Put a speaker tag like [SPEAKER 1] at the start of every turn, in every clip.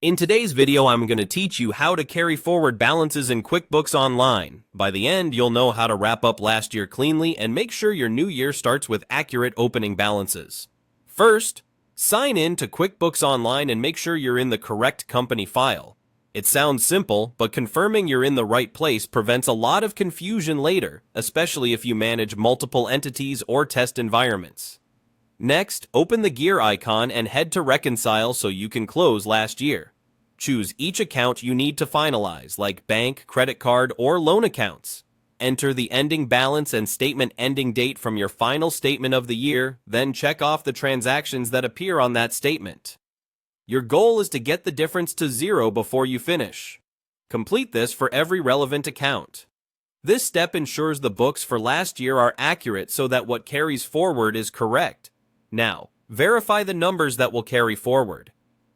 [SPEAKER 1] In today's video, I'm going to teach you how to carry forward balances in QuickBooks Online. By the end, you'll know how to wrap up last year cleanly and make sure your new year starts with accurate opening balances. First, sign in to QuickBooks Online and make sure you're in the correct company file. It sounds simple, but confirming you're in the right place prevents a lot of confusion later, especially if you manage multiple entities or test environments. Next, open the gear icon and head to Reconcile so you can close last year. Choose each account you need to finalize, like bank, credit card, or loan accounts. Enter the ending balance and statement ending date from your final statement of the year, then check off the transactions that appear on that statement. Your goal is to get the difference to zero before you finish. Complete this for every relevant account. This step ensures the books for last year are accurate so that what carries forward is correct. Now, verify the numbers that will carry forward.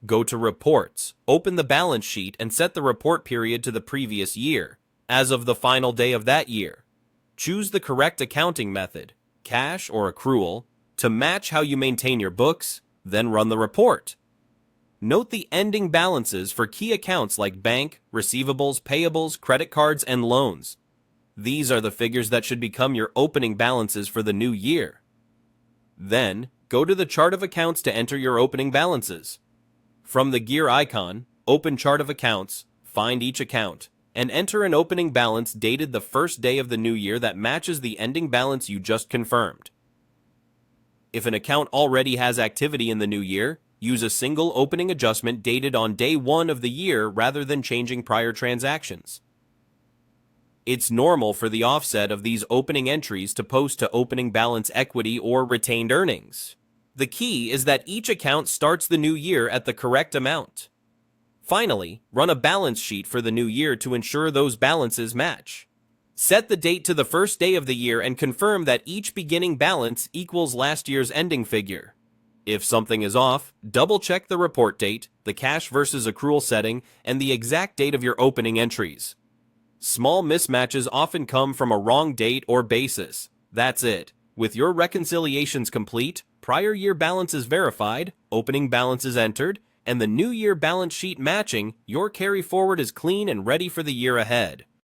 [SPEAKER 1] Go to Reports, open the balance sheet, and set the report period to the previous year, as of the final day of that year. Choose the correct accounting method, cash or accrual, to match how you maintain your books, then run the report. Note the ending balances for key accounts like bank, receivables, payables, credit cards, and loans. These are the figures that should become your opening balances for the new year. Then, go to the chart of accounts to enter your opening balances. From the gear icon, open Chart of Accounts, find each account, and enter an opening balance dated the first day of the new year that matches the ending balance you just confirmed. If an account already has activity in the new year, use a single opening adjustment dated on day 1 of the year rather than changing prior transactions. It's normal for the offset of these opening entries to post to opening balance equity or retained earnings. The key is that each account starts the new year at the correct amount. Finally, run a balance sheet for the new year to ensure those balances match. Set the date to the first day of the year and confirm that each beginning balance equals last year's ending figure. If something is off, double-check the report date, the cash versus accrual setting, and the exact date of your opening entries. Small mismatches often come from a wrong date or basis. That's it. With your reconciliations complete, prior year balances verified, opening balances entered, and the new year balance sheet matching, your carry forward is clean and ready for the year ahead.